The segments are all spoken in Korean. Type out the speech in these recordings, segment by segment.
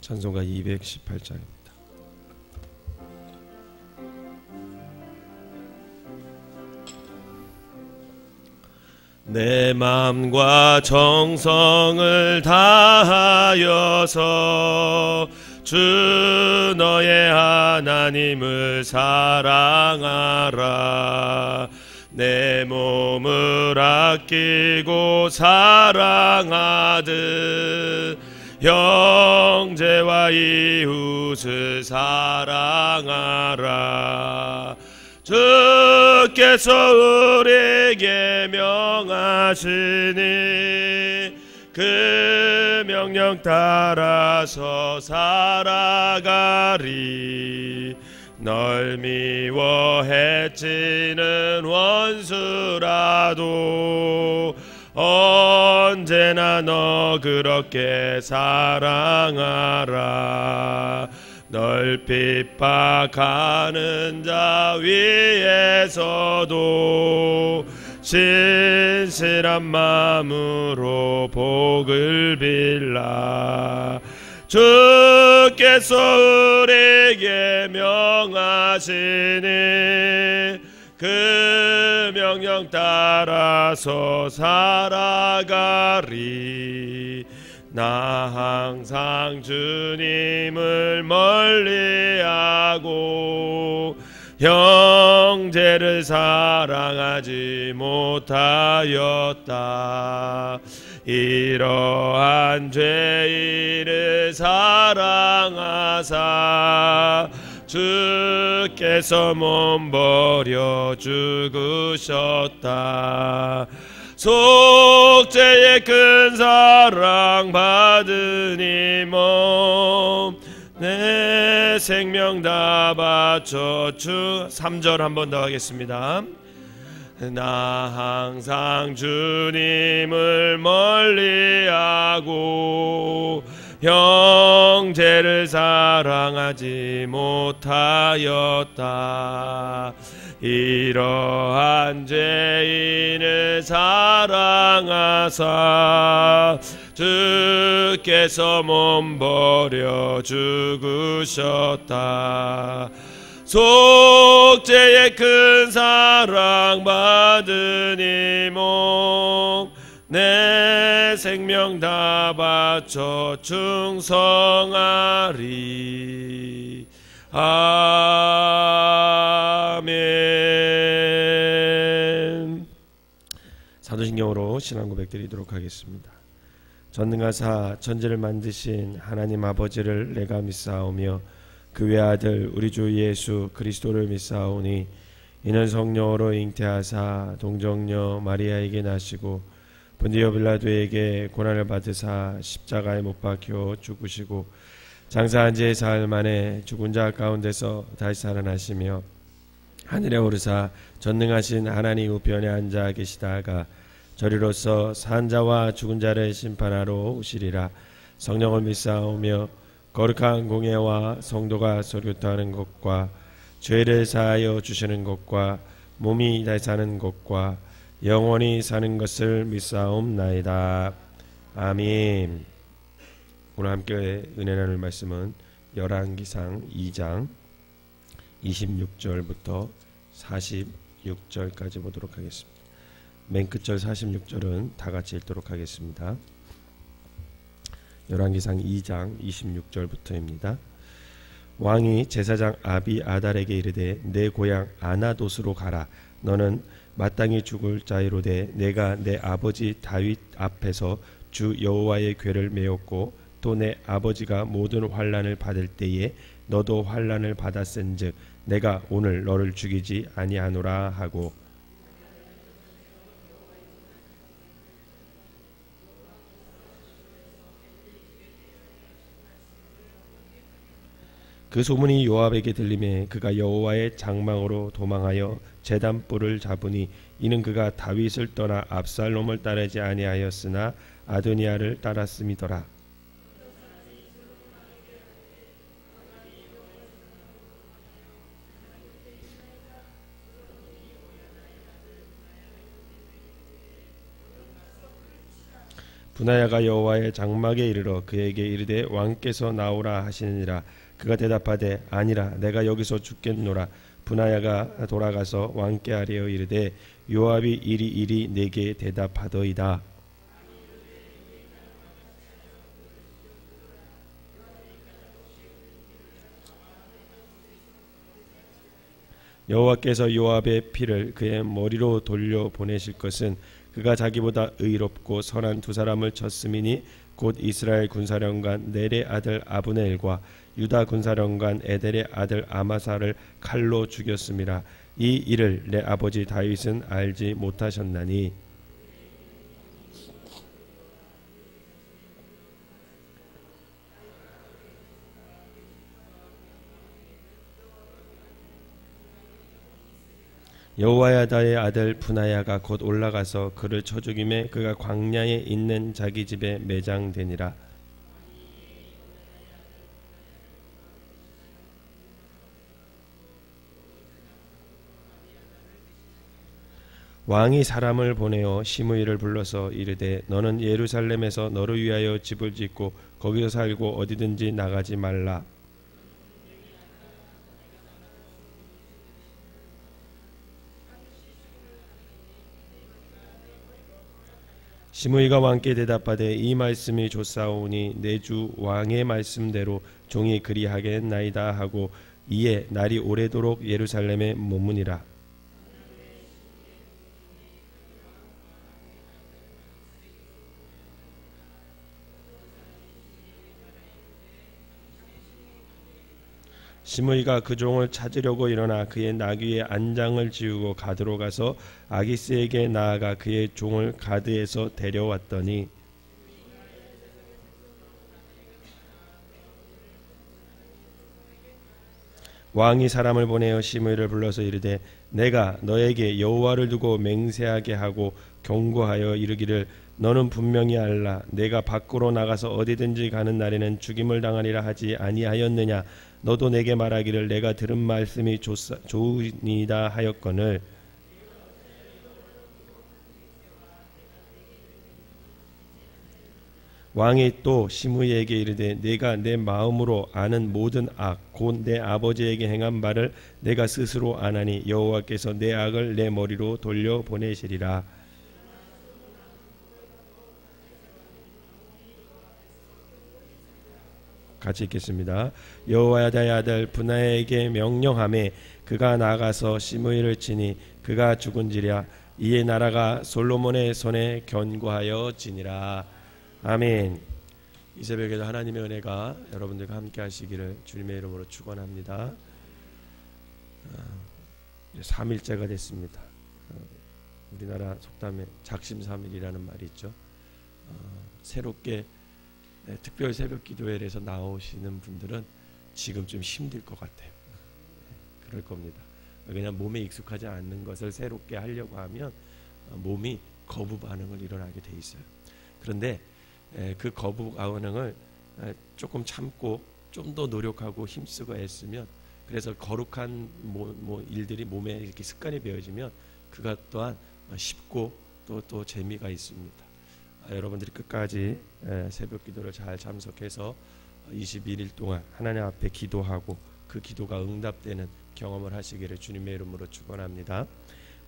찬송가 218장입니다. 내 마음과 정성을 다하여서 주 너의 하나님을 사랑하라. 내 몸을 아끼고 사랑하듯 형제와 이웃을 사랑하라. 주께서 우리에게 명하시니 그 명령 따라서 살아가리. 널 미워해치는 원수라도 언제나 너 그렇게 사랑하라. 널 핍박하는 자 위에서도 신실한 마음으로 복을 빌라. 주께서 우리에게 명하시니 그 명령 따라서 살아가리. 나 항상 주님을 멀리하고 형제를 사랑하지 못하였다. 이러한 죄인을 사랑하사 주께서 몸버려 죽으셨다. 속죄의 큰 사랑 받으니 몸 내 생명 다 바쳐 주. 3절 한 번 더 하겠습니다. 나 항상 주님을 멀리하고 형제를 사랑하지 못하였다. 이러한 죄인을 사랑하사 주께서 몸버려 죽으셨다. 속죄의 큰 사랑 받으니 몸 내 생명 다 바쳐 충성하리. 아멘. 사도신경으로 신앙 고백 드리도록 하겠습니다. 전능하사 천지를 만드신 하나님 아버지를 내가 믿사오며 그 외아들 우리 주 예수 그리스도를 믿사오니 이는 성령으로 잉태하사 동정녀 마리아에게 나시고 본디오 빌라도에게 고난을 받으사 십자가에 못 박혀 죽으시고 장사한 지 사흘 만에 죽은 자 가운데서 다시 살아나시며 하늘에 오르사 전능하신 하나님 우편에 앉아 계시다가 저리로서 산 자와 죽은 자를 심판하러 오시리라. 성령을 믿사오며 거룩한 공예와 성도가 설교하는 것과 죄를 사하여 주시는 것과 몸이 다시 사는 것과 영원히 사는 것을 믿사옵나이다. 아멘. 오늘 함께 은혜 나눌 말씀은 열왕기상 2장 26절부터 46절까지 보도록 하겠습니다. 맨 끝절 46절은 다 같이 읽도록 하겠습니다. 열왕기상 2장 26절부터입니다. 왕이 제사장 아비아달에게 이르되 내 고향 아나돗으로 가라. 너는 마땅히 죽을 자이로되 내가 내 아버지 다윗 앞에서 주 여호와의 궤를 메었고 또 내 아버지가 모든 환난을 받을 때에 너도 환난을 받았은즉 내가 오늘 너를 죽이지 아니하노라 하고 그 소문이 요압에게 들림에 그가 여호와의 장막으로 도망하여 제단불을 잡으니 이는 그가 다윗을 떠나 압살롬을 따르지 아니하였으나 아도니아를 따랐음이더라. 분하야가 여호와의 장막에 이르러 그에게 이르되 왕께서 나오라 하시니라. 그가 대답하되 아니라 내가 여기서 죽겠노라. 분하야가 돌아가서 왕께 아뢰어 이르되 요압이 이리 내게 대답하더이다. 여호와께서 요압의 피를 그의 머리로 돌려 보내실 것은 그가 자기보다 의롭고 선한 두 사람을 쳤음이니 곧 이스라엘 군사령관 넬의 아들 아브넬과 유다 군사령관 에델의 아들 아마사를 칼로 죽였음이라. 이 일을 내 아버지 다윗은 알지 못하셨나니 여호야다의 아들 분하야가 곧 올라가서 그를 쳐 죽임에 그가 광야에 있는 자기 집에 매장되니라. 왕이 사람을 보내어 시므이를 불러서 이르되 너는 예루살렘에서 너를 위하여 집을 짓고 거기서 살고 어디든지 나가지 말라. 시므이가 왕께 대답하되 이 말씀이 좋사오니 내 주 왕의 말씀대로 종이 그리하겠나이다 하고 이에 날이 오래도록 예루살렘에 머무니라. 시므이가 그 종을 찾으려고 일어나 그의 나귀의 안장을 지우고 가드로 가서 아기스에게 나아가 그의 종을 가드에서 데려왔더니 왕이 사람을 보내어 시므이를 불러서 이르되 내가 너에게 여호와를 두고 맹세하게 하고 경고하여 이르기를 너는 분명히 알라. 내가 밖으로 나가서 어디든지 가는 날에는 죽임을 당하리라 하지 아니하였느냐. 너도 내게 말하기를 내가 들은 말씀이 좋으니다 하였거늘 왕이 또 시므이에게 이르되 내가 내 마음으로 아는 모든 악 곧 내 아버지에게 행한 바를 내가 스스로 아나니 여호와께서 내 악을 내 머리로 돌려 보내시리라. 같이 읽겠습니다. 여호야다의 아들 분하야에게 명령하매 그가 나가서 시므이를 치니 그가 죽은지라. 이에 나라가 솔로몬의 손에 견고하여 지니라. 아멘. 이 새벽에도 하나님의 은혜가 여러분들과 함께 하시기를 주님의 이름으로 축원합니다. 3일째가 됐습니다. 우리나라 속담에 작심삼일이라는 말이 있죠. 새롭게 특별 새벽 기도회에서 나오시는 분들은 지금 좀 힘들 것 같아요. 그럴 겁니다. 그냥 몸에 익숙하지 않는 것을 새롭게 하려고 하면 몸이 거부 반응을 일어나게 돼 있어요. 그런데 그 거부 반응을 조금 참고 좀 더 노력하고 힘쓰고 애쓰면 그래서 거룩한 일들이 몸에 이렇게 습관이 배어지면 그것 또한 쉽고 또 재미가 있습니다. 여러분들이 끝까지 새벽 기도를 잘 참석해서 21일 동안 하나님 앞에 기도하고 그 기도가 응답되는 경험을 하시기를 주님의 이름으로 축원합니다.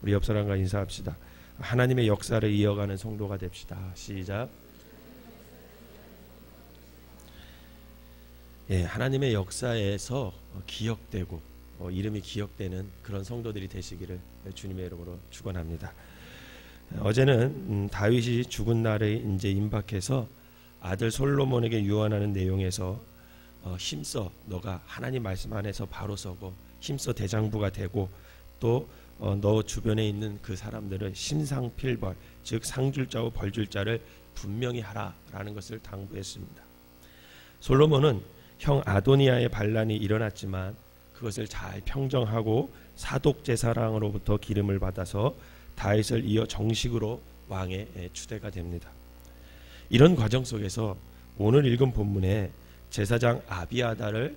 우리 옆 사람과 인사합시다. 하나님의 역사를 이어가는 성도가 됩시다. 시작. 하나님의 역사에서 기억되고 이름이 기억되는 그런 성도들이 되시기를 주님의 이름으로 축원합니다. 어제는 다윗이 죽은 날에 이제 임박해서 아들 솔로몬에게 유언하는 내용에서 힘써 너가 하나님 말씀 안에서 바로 서고 힘써 대장부가 되고 또 너 주변에 있는 그 사람들을 신상필벌 즉 상줄자와 벌줄자를 분명히 하라라는 것을 당부했습니다. 솔로몬은 형 아도니아의 반란이 일어났지만 그것을 잘 평정하고 사독제사장으로부터 기름을 받아서 다윗을 이어 정식으로 왕에 추대가 됩니다. 이런 과정 속에서 오늘 읽은 본문에 제사장 아비아다를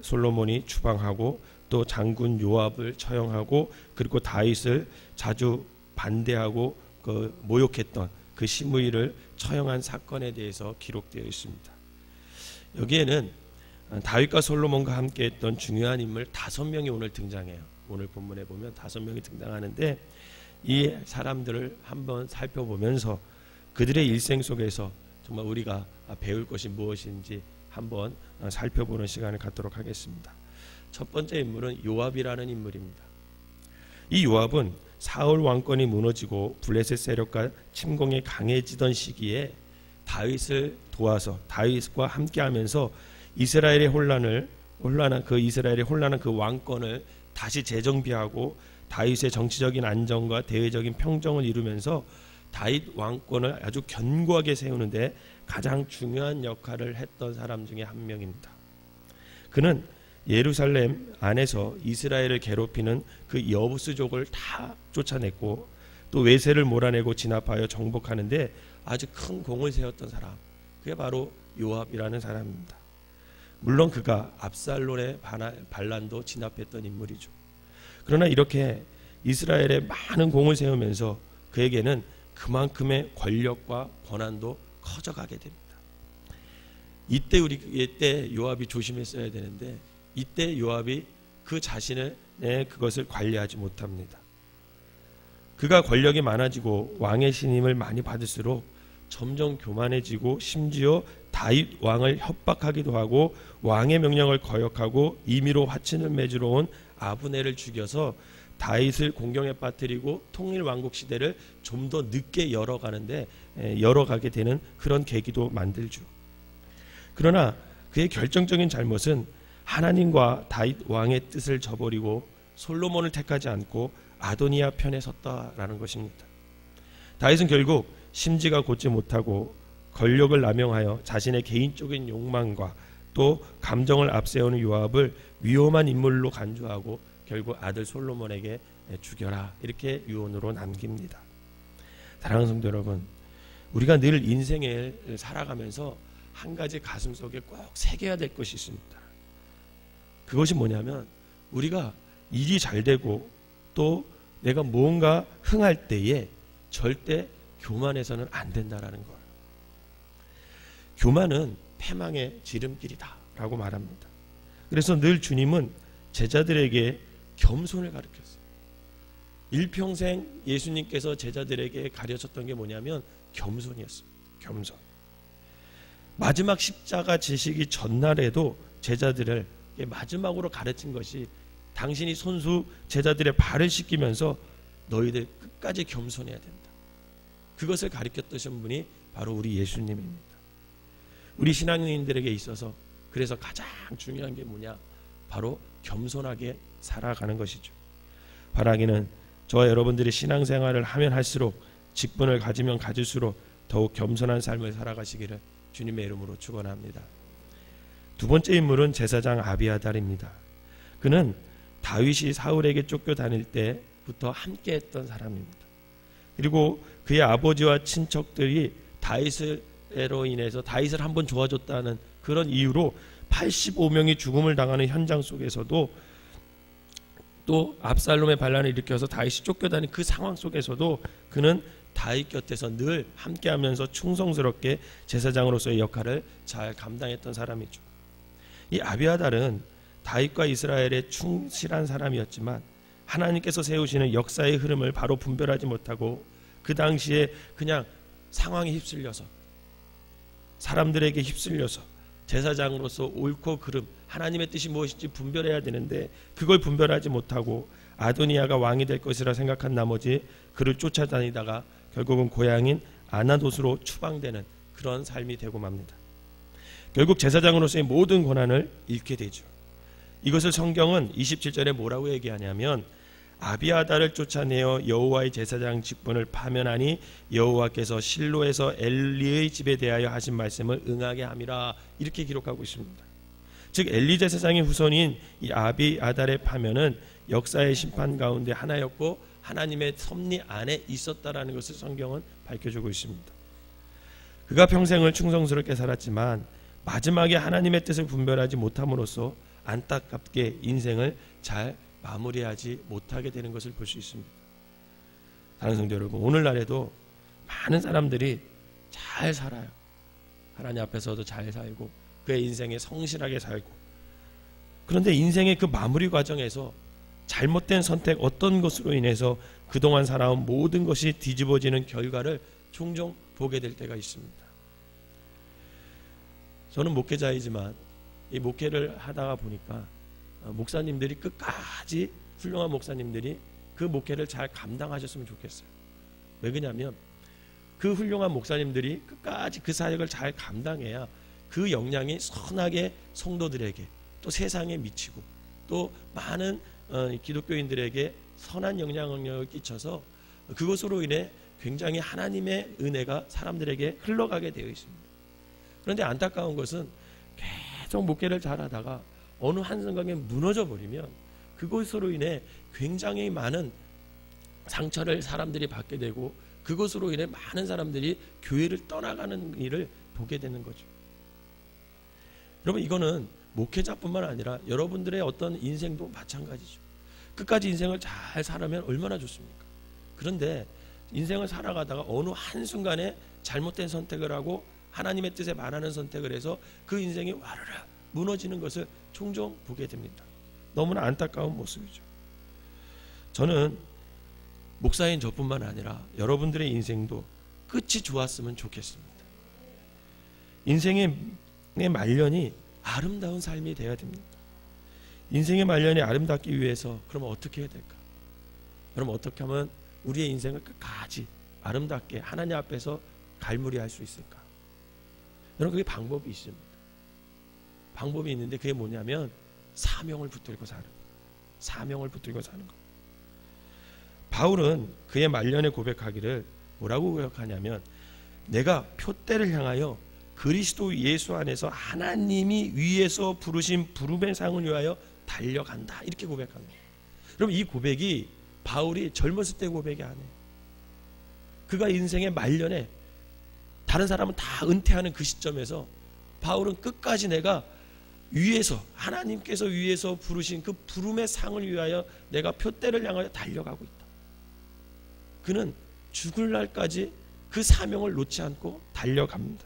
솔로몬이 추방하고 또 장군 요압을 처형하고 그리고 다윗을 자주 반대하고 모욕했던 그 시므이를 처형한 사건에 대해서 기록되어 있습니다. 여기에는 다윗과 솔로몬과 함께 했던 중요한 인물 5명이 오늘 등장해요. 오늘 본문에 보면 5명이 등장하는데 이 사람들을 한번 살펴보면서 그들의 일생 속에서 정말 우리가 배울 것이 무엇인지 한번 살펴보는 시간을 갖도록 하겠습니다. 첫 번째 인물은 요압이라는 인물입니다. 이 요압은 사울 왕권이 무너지고 블레셋 세력과 침공이 강해지던 시기에 다윗을 도와서 다윗과 함께하면서 이스라엘의 혼란한 그 왕권을 다시 재정비하고 다윗의 정치적인 안정과 대외적인 평정을 이루면서 다윗 왕권을 아주 견고하게 세우는데 가장 중요한 역할을 했던 사람 중에 한 명입니다. 그는 예루살렘 안에서 이스라엘을 괴롭히는 그 여부스족을 다 쫓아냈고 또 외세를 몰아내고 진압하여 정복하는데 아주 큰 공을 세웠던 사람, 그게 바로 요압이라는 사람입니다. 물론 그가 압살롬의 반란도 진압했던 인물이죠. 그러나 이렇게 이스라엘에 많은 공을 세우면서 그에게는 그만큼의 권력과 권한도 커져가게 됩니다. 이때 요압이 조심했어야 되는데 이때 요압이 그 자신의 그것을 관리하지 못합니다. 그가 권력이 많아지고 왕의 신임을 많이 받을수록 점점 교만해지고 심지어 다윗 왕을 협박하기도 하고 왕의 명령을 거역하고 임의로 화친을 맺으러 온 아브넬을 죽여서 다윗을 공경에 빠뜨리고 통일 왕국 시대를 좀 더 늦게 열어가게 되는 그런 계기도 만들죠. 그러나 그의 결정적인 잘못은 하나님과 다윗 왕의 뜻을 저버리고 솔로몬을 택하지 않고 아도니아 편에 섰다라는 것입니다. 다윗은 결국 심지가 곧지 못하고 권력을 남용하여 자신의 개인적인 욕망과 또 감정을 앞세우는 요압을 위험한 인물로 간주하고 결국 아들 솔로몬에게 죽여라 이렇게 유언으로 남깁니다. 사랑하는 성도 여러분, 우리가 늘 인생을 살아가면서 한 가지 가슴속에 꼭 새겨야 될 것이 있습니다. 그것이 뭐냐면 우리가 일이 잘 되고 또 내가 무언가 흥할 때에 절대 교만해서는 안 된다라는 거예요. 교만은 패망의 지름길이다라고 말합니다. 그래서 늘 주님은 제자들에게 겸손을 가르쳤어요. 일평생 예수님께서 제자들에게 가르쳤던 게 뭐냐면 겸손이었습니다. 겸손. 마지막 십자가 지시기 전날에도 제자들을 마지막으로 가르친 것이 당신이 손수 제자들의 발을 씻기면서 너희들 끝까지 겸손해야 된다. 그것을 가르쳤던 분이 바로 우리 예수님입니다. 우리 신앙인들에게 있어서 그래서 가장 중요한 게 뭐냐? 바로 겸손하게 살아가는 것이죠. 바라기는 저와 여러분들이 신앙생활을 하면 할수록 직분을 가지면 가질수록 더욱 겸손한 삶을 살아가시기를 주님의 이름으로 축원합니다. 두 번째 인물은 제사장 아비아달입니다. 그는 다윗이 사울에게 쫓겨 다닐 때부터 함께했던 사람입니다. 그리고 그의 아버지와 친척들이 다윗으로 인해서 다윗을 한번 도와줬다는 그런 이유로 85명이 죽음을 당하는 현장 속에서도 또 압살롬의 반란을 일으켜서 다윗이 쫓겨다닌 그 상황 속에서도 그는 다윗 곁에서 늘 함께하면서 충성스럽게 제사장으로서의 역할을 잘 감당했던 사람이죠. 이 아비아달은 다윗과 이스라엘에 충실한 사람이었지만 하나님께서 세우시는 역사의 흐름을 바로 분별하지 못하고 그 당시에 그냥 상황에 휩쓸려서 사람들에게 휩쓸려서 제사장으로서 옳고 그름 하나님의 뜻이 무엇인지 분별해야 되는데 그걸 분별하지 못하고 아도니아가 왕이 될 것이라 생각한 나머지 그를 쫓아다니다가 결국은 고향인 아나돗으로 추방되는 그런 삶이 되고 맙니다. 결국 제사장으로서의 모든 권한을 잃게 되죠. 이것을 성경은 27절에 뭐라고 얘기하냐면 아비아달을 쫓아내어 여호와의 제사장 직분을 파면하니 여호와께서 실로에서 엘리의 집에 대하여 하신 말씀을 응하게 함이라 이렇게 기록하고 있습니다. 즉 엘리 제사장의 후손인 이 아비아달의 파면은 역사의 심판 가운데 하나였고 하나님의 섭리 안에 있었다라는 것을 성경은 밝혀주고 있습니다. 그가 평생을 충성스럽게 살았지만 마지막에 하나님의 뜻을 분별하지 못함으로써 안타깝게 인생을 잘 마무리하지 못하게 되는 것을 볼 수 있습니다. 다른 성도 여러분, 오늘날에도 많은 사람들이 잘 살아요. 하나님 앞에서도 잘 살고 그의 인생에 성실하게 살고, 그런데 인생의 그 마무리 과정에서 잘못된 선택 어떤 것으로 인해서 그동안 살아온 모든 것이 뒤집어지는 결과를 종종 보게 될 때가 있습니다. 저는 목회자이지만 이 목회를 하다가 보니까 목사님들이 끝까지, 훌륭한 목사님들이 그 목회를 잘 감당하셨으면 좋겠어요. 왜 그러냐면 그 훌륭한 목사님들이 끝까지 그 사역을 잘 감당해야 그 영향이 선하게 성도들에게, 또 세상에 미치고, 또 많은 기독교인들에게 선한 영향력을 끼쳐서 그것으로 인해 굉장히 하나님의 은혜가 사람들에게 흘러가게 되어 있습니다. 그런데 안타까운 것은 계속 목회를 잘하다가 어느 한순간에 무너져 버리면 그것으로 인해 굉장히 많은 상처를 사람들이 받게 되고, 그것으로 인해 많은 사람들이 교회를 떠나가는 일을 보게 되는 거죠. 여러분, 이거는 목회자뿐만 아니라 여러분들의 어떤 인생도 마찬가지죠. 끝까지 인생을 잘 살아면 얼마나 좋습니까? 그런데 인생을 살아가다가 어느 한순간에 잘못된 선택을 하고 하나님의 뜻에 반하는 선택을 해서 그 인생이 와르르 무너지는 것을 종종 보게 됩니다. 너무나 안타까운 모습이죠. 저는 목사인 저뿐만 아니라 여러분들의 인생도 끝이 좋았으면 좋겠습니다. 인생의 말년이 아름다운 삶이 되어야 됩니다. 인생의 말년이 아름답기 위해서 그러면 어떻게 해야 될까? 그럼 어떻게 하면 우리의 인생을 끝까지 아름답게 하나님 앞에서 갈무리할 수 있을까? 여러분, 그게 방법이 있습니다. 방법이 있는데 그게 뭐냐면 사명을 붙들고 사는 거예요. 사명을 붙들고 사는 거예요. 바울은 그의 말년에 고백하기를 뭐라고 고백하냐면, 내가 표대를 향하여 그리스도 예수 안에서 하나님이 위에서 부르신 부름의 상을 위하여 달려간다, 이렇게 고백합니다. 여러분, 이 고백이 바울이 젊었을 때 고백이 아니에요. 그가 인생의 말년에 다른 사람은 다 은퇴하는 그 시점에서 바울은 끝까지 내가 위에서, 하나님께서 위에서 부르신 그 부름의 상을 위하여 내가 표대를 향하여 달려가고 있다. 그는 죽을 날까지 그 사명을 놓지 않고 달려갑니다.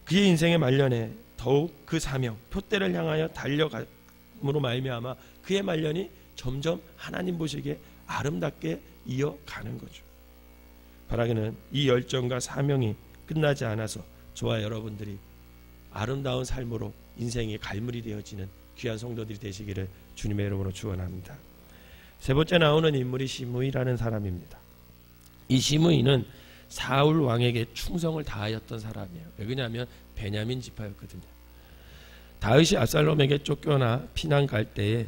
그의 인생의 말년에 더욱 그 사명, 표대를 향하여 달려감으로 말미암아 그의 말년이 점점 하나님 보시기에 아름답게 이어가는 거죠. 바라기는 이 열정과 사명이 끝나지 않아서 저와 여러분들이 아름다운 삶으로 인생이 갈무리 되어지는 귀한 성도들이 되시기를 주님의 이름으로 축원합니다. 세 번째 나오는 인물이 시므이라는 사람입니다. 이 시므이는 사울 왕에게 충성을 다하였던 사람이에요. 왜냐하면 베냐민 지파였거든요. 다윗이 압살롬에게 쫓겨나 피난 갈 때에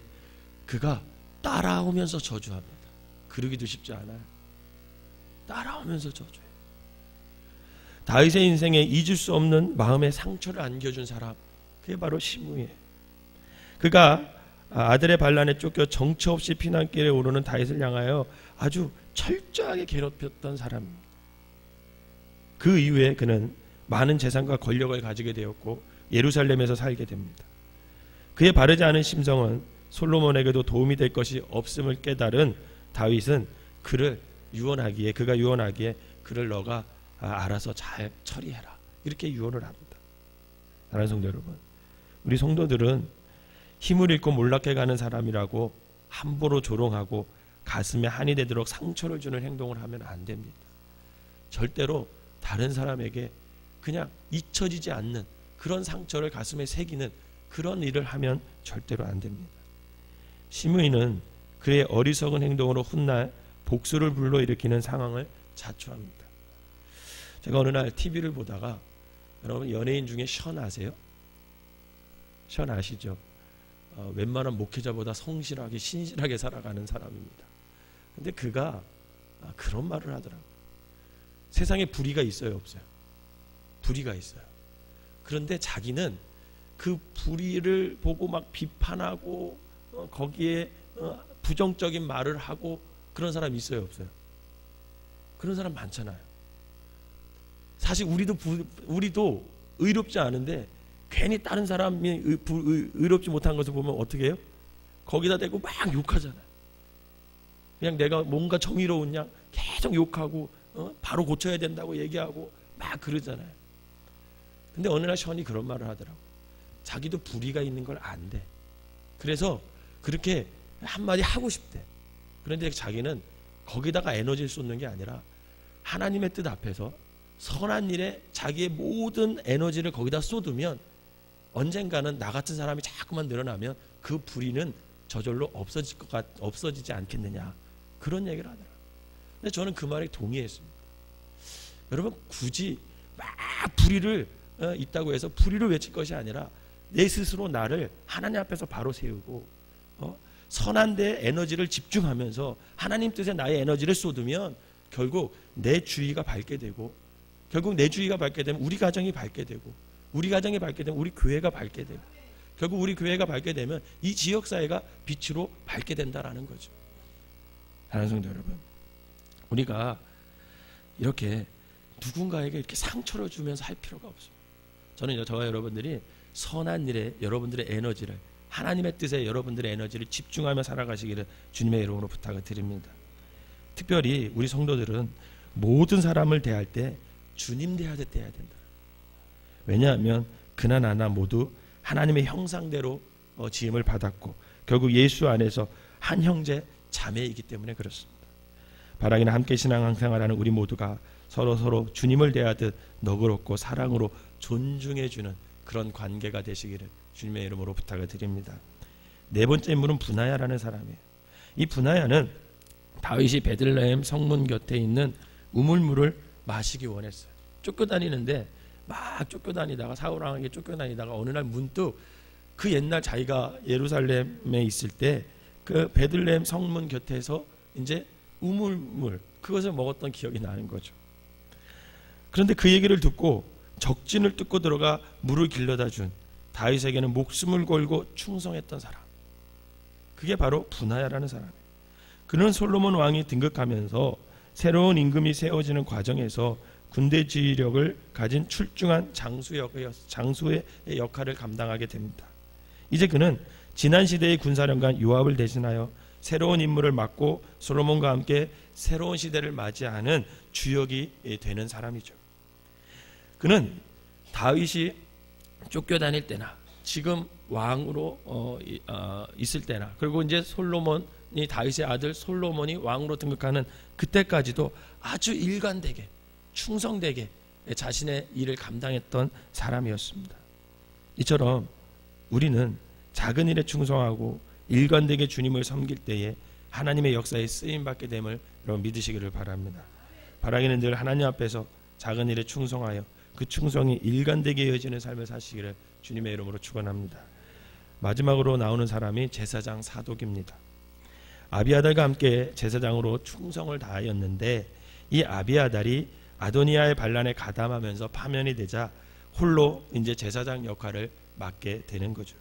그가 따라오면서 저주합니다. 그러기도 쉽지 않아요. 따라오면서 저주해요. 다윗의 인생에 잊을 수 없는 마음의 상처를 안겨준 사람, 그게 바로 시므이예요. 그가 아들의 반란에 쫓겨 정처 없이 피난길에 오르는 다윗을 향하여 아주 철저하게 괴롭혔던 사람입니다. 그 이후에 그는 많은 재산과 권력을 가지게 되었고 예루살렘에서 살게 됩니다. 그의 바르지 않은 심성은 솔로몬에게도 도움이 될 것이 없음을 깨달은 다윗은 그가 유언하기에 그를 너가 알아서 잘 처리해라, 이렇게 유언을 합니다. 사랑하는 성도 여러분, 우리 성도들은 힘을 잃고 몰락해가는 사람이라고 함부로 조롱하고 가슴에 한이 되도록 상처를 주는 행동을 하면 안 됩니다. 절대로 다른 사람에게 그냥 잊혀지지 않는 그런 상처를 가슴에 새기는 그런 일을 하면 절대로 안 됩니다. 시므이는 그의 어리석은 행동으로 훗날 복수를 불러일으키는 상황을 자초합니다. 제가 어느 날 TV를 보다가, 여러분 연예인 중에 션 아세요? 션 아시죠? 웬만한 목회자보다 성실하게 신실하게 살아가는 사람입니다. 근데 그가 그런 말을 하더라고요. 세상에 불의가 있어요, 없어요? 불의가 있어요. 그런데 자기는 그 불의를 보고 막 비판하고 거기에 부정적인 말을 하고 그런 사람 있어요, 없어요? 그런 사람 많잖아요. 사실 우리도 의롭지 않은데 괜히 다른 사람이 의롭지 못한 것을 보면 어떻게 해요? 거기다 대고 막 욕하잖아요. 그냥 내가 뭔가 정의로운 양 계속 계속 욕하고 바로 고쳐야 된다고 얘기하고 막 그러잖아요. 근데 어느 날 션이 그런 말을 하더라고. 자기도 불의가 있는 걸 안대. 그래서 그렇게 한마디 하고 싶대. 그런데 자기는 거기다가 에너지를 쏟는 게 아니라 하나님의 뜻 앞에서 선한 일에 자기의 모든 에너지를 거기다 쏟으면 언젠가는 나 같은 사람이 자꾸만 늘어나면 그 불의는 저절로 없어지지 않겠느냐, 그런 얘기를 하더라고요. 근데 저는 그 말에 동의했습니다. 여러분, 굳이 막 불의를 있다고 해서 불의를 외칠 것이 아니라 내 스스로 나를 하나님 앞에서 바로 세우고 선한 데 에너지를 집중하면서 하나님 뜻에 나의 에너지를 쏟으면 결국 내 주위가 밝게 되고, 결국 내 주위가 밝게 되면 우리 가정이 밝게 되고, 우리 가정이 밝게 되면 우리 교회가 밝게 되고, 결국 우리 교회가 밝게 되면 이 지역사회가 빛으로 밝게 된다라는 거죠. 사랑하는 성도 여러분, 우리가 이렇게 누군가에게 이렇게 상처를 주면서 할 필요가 없어요. 저는 저와 여러분들이 선한 일에 여러분들의 에너지를, 하나님의 뜻에 여러분들의 에너지를 집중하며 살아가시기를 주님의 이름으로 부탁을 드립니다. 특별히 우리 성도들은 모든 사람을 대할 때 주님 대하듯 대해야 된다. 왜냐하면 그나 나나 모두 하나님의 형상대로 지음을 받았고 결국 예수 안에서 한 형제 자매이기 때문에 그렇습니다. 바라기는 함께 신앙생활하는 우리 모두가 서로 주님을 대하듯 너그럽고 사랑으로 존중해주는 그런 관계가 되시기를 주님의 이름으로 부탁을 드립니다. 네 번째 인물은 브나야라는 사람이에요. 이 브나야는 다윗이 베들레헴 성문 곁에 있는 우물물을 마시기 원했어요. 쫓겨다니는데 막 쫓겨다니다가, 사울왕에게 쫓겨다니다가 어느 날 문득 그 옛날 자기가 예루살렘에 있을 때 그 베들레헴 성문 곁에서 이제 우물물, 그것을 먹었던 기억이 나는 거죠. 그런데 그 얘기를 듣고 적진을 뚫고 들어가 물을 길러다 준 다윗에게는 목숨을 걸고 충성했던 사람, 그게 바로 브나야라는 사람이에요. 그는 솔로몬 왕이 등극하면서 새로운 임금이 세워지는 과정에서 군대 지휘력을 가진 출중한 장수의 역할을 감당하게 됩니다. 이제 그는 지난 시대의 군사령관 요압을 대신하여 새로운 임무를 맡고 솔로몬과 함께 새로운 시대를 맞이하는 주역이 되는 사람이죠. 그는 다윗이 쫓겨다닐 때나 지금 왕으로 있을 때나, 그리고 이제 솔로몬이, 다윗의 아들 솔로몬이 왕으로 등극하는 그때까지도 아주 일관되게 충성되게 자신의 일을 감당했던 사람이었습니다. 이처럼 우리는 작은 일에 충성하고 일관되게 주님을 섬길 때에 하나님의 역사에 쓰임받게 됨을 여러분 믿으시기를 바랍니다. 바라기는 늘 하나님 앞에서 작은 일에 충성하여 그 충성이 일관되게 이어지는 삶을 사시기를 주님의 이름으로 축원합니다. 마지막으로 나오는 사람이 제사장 사독입니다. 아비아달과 함께 제사장으로 충성을 다하였는데 이 아비아달이 아도니아의 반란에 가담하면서 파면이 되자 홀로 이제 제사장 역할을 맡게 되는 거죠.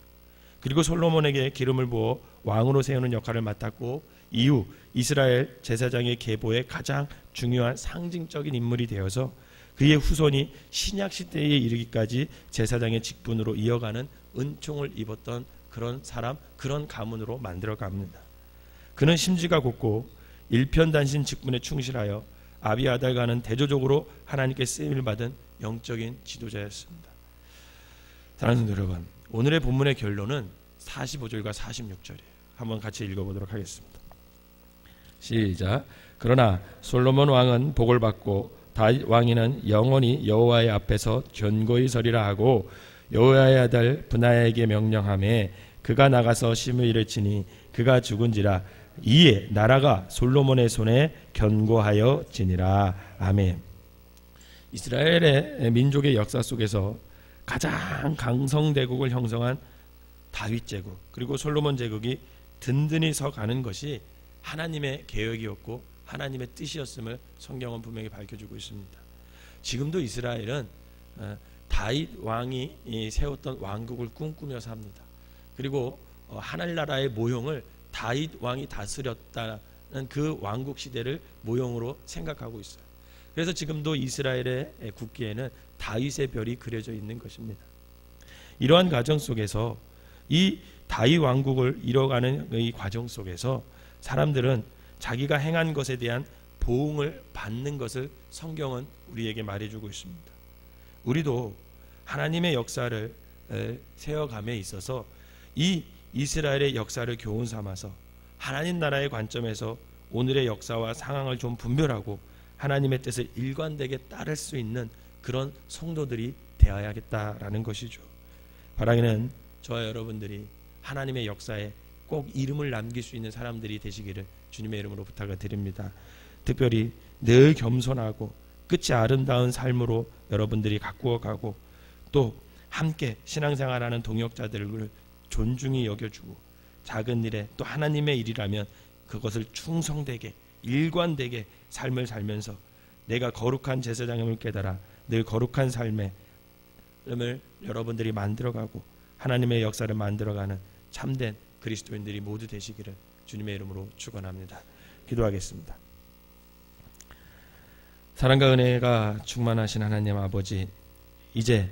그리고 솔로몬에게 기름을 부어 왕으로 세우는 역할을 맡았고 이후 이스라엘 제사장의 계보의 가장 중요한 상징적인 인물이 되어서 그의 후손이 신약 시대에 이르기까지 제사장의 직분으로 이어가는 은총을 입었던 그런 사람, 그런 가문으로 만들어 갑니다. 그는 심지가 곱고 일편단심 직분에 충실하여 아비아달과는 대조적으로 하나님께 쓰임을 받은 영적인 지도자였습니다. 사랑하는 여러분, 오늘의 본문의 결론은 45절과 46절이에요. 한번 같이 읽어보도록 하겠습니다. 시작. 그러나 솔로몬 왕은 복을 받고 다윗 왕위는 영원히 여호와의 앞에서 견고히 서리라 하고 여호와의 아들 브나야에게 명령하매 그가 나가서 시므이를 치니 그가 죽은지라. 이에 나라가 솔로몬의 손에 견고하여 지니라. 아멘. 이스라엘의 민족의 역사 속에서 가장 강성대국을 형성한 다윗 제국, 그리고 솔로몬 제국이 든든히 서가는 것이 하나님의 계획이었고 하나님의 뜻이었음을 성경은 분명히 밝혀주고 있습니다. 지금도 이스라엘은 다윗 왕이 세웠던 왕국을 꿈꾸며 삽니다. 그리고 하늘나라의 모형을 다윗 왕이 다스렸다는 그 왕국 시대를 모형으로 생각하고 있어요. 그래서 지금도 이스라엘의 국기에는 다윗의 별이 그려져 있는 것입니다. 이러한 과정 속에서 이 다윗 왕국을 이뤄가는 이 과정 속에서 사람들은 자기가 행한 것에 대한 보응을 받는 것을 성경은 우리에게 말해주고 있습니다. 우리도 하나님의 역사를 세워감에 있어서 이 이스라엘의 역사를 교훈 삼아서 하나님 나라의 관점에서 오늘의 역사와 상황을 좀 분별하고 하나님의 뜻을 일관되게 따를 수 있는 그런 성도들이 되어야겠다라는 것이죠. 바라기는 저와 여러분들이 하나님의 역사에 꼭 이름을 남길 수 있는 사람들이 되시기를 주님의 이름으로 부탁을 드립니다. 특별히 늘 겸손하고 끝이 아름다운 삶으로 여러분들이 가꾸어 가고 또 함께 신앙생활하는 동역자들을 존중히 여겨주고 작은 일에 또 하나님의 일이라면 그것을 충성되게 일관되게 삶을 살면서 내가 거룩한 제사장임을 깨달아 늘 거룩한 삶을 여러분들이 만들어가고 하나님의 역사를 만들어가는 참된 그리스도인들이 모두 되시기를 주님의 이름으로 축원합니다. 기도하겠습니다. 사랑과 은혜가 충만하신 하나님 아버지, 이제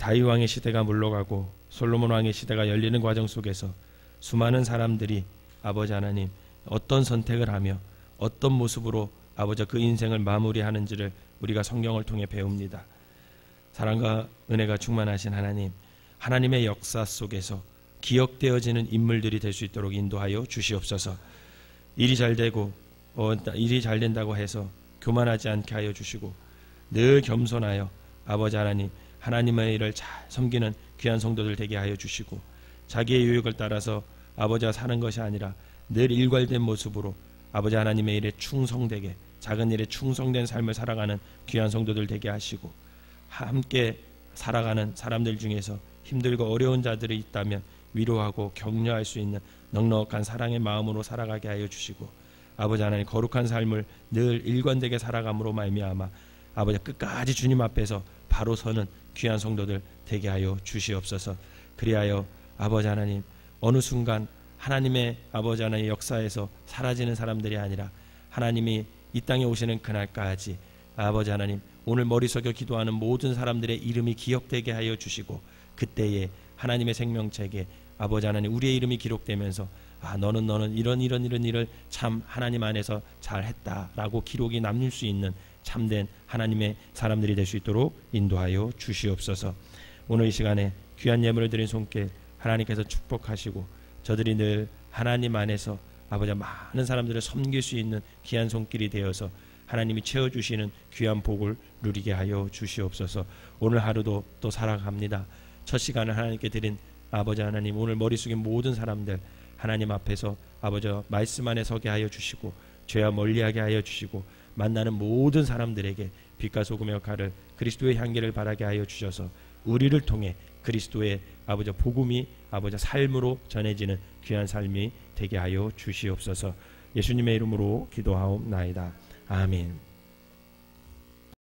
다윗 왕의 시대가 물러가고 솔로몬 왕의 시대가 열리는 과정 속에서 수많은 사람들이 아버지 하나님 어떤 선택을 하며 어떤 모습으로 아버지 그 인생을 마무리하는지를 우리가 성경을 통해 배웁니다. 사랑과 은혜가 충만하신 하나님, 하나님의 역사 속에서 기억되어지는 인물들이 될 수 있도록 인도하여 주시옵소서. 일이 잘 되고 일이 잘 된다고 해서 교만하지 않게 하여 주시고 늘 겸손하여 아버지 하나님 하나님의 일을 잘 섬기는 귀한 성도들 되게 하여 주시고 자기의 유익을 따라서 아버지와 사는 것이 아니라 늘 일관된 모습으로 아버지 하나님의 일에 충성되게 작은 일에 충성된 삶을 살아가는 귀한 성도들 되게 하시고 함께 살아가는 사람들 중에서 힘들고 어려운 자들이 있다면 위로하고 격려할 수 있는 넉넉한 사랑의 마음으로 살아가게 하여 주시고 아버지 하나님 거룩한 삶을 늘 일관되게 살아감으로 말미암아 아버지 끝까지 주님 앞에서 바로 서는 귀한 성도들 되게 하여 주시옵소서. 그리하여 아버지 하나님 어느 순간 하나님의 아버지 하나님의 역사에서 사라지는 사람들이 아니라 하나님이 이 땅에 오시는 그날까지 아버지 하나님 오늘 머릿속에 기도하는 모든 사람들의 이름이 기억되게 하여 주시고 그때에 하나님의 생명책에 아버지 하나님 우리의 이름이 기록되면서 너는 이런 일을 참 하나님 안에서 잘했다라고 기록이 남길 수 있는 참된 하나님의 사람들이 될 수 있도록 인도하여 주시옵소서. 오늘 이 시간에 귀한 예물을 드린 손길 하나님께서 축복하시고 저들이 늘 하나님 안에서 아버지 많은 사람들을 섬길 수 있는 귀한 손길이 되어서 하나님이 채워주시는 귀한 복을 누리게 하여 주시옵소서. 오늘 하루도 또 살아갑니다. 첫 시간을 하나님께 드린 아버지 하나님 오늘 머릿속에 모든 사람들 하나님 앞에서 아버지 말씀 안에 서게 하여 주시고 죄와 멀리하게 하여 주시고 만나는 모든 사람들에게 빛과 소금의 역할을 그리스도의 향기를 바라게 하여 주셔서 우리를 통해 그리스도의 아버지 복음이 아버지 삶으로 전해지는 귀한 삶이 되게 하여 주시옵소서. 예수님의 이름으로 기도하옵나이다. 아멘.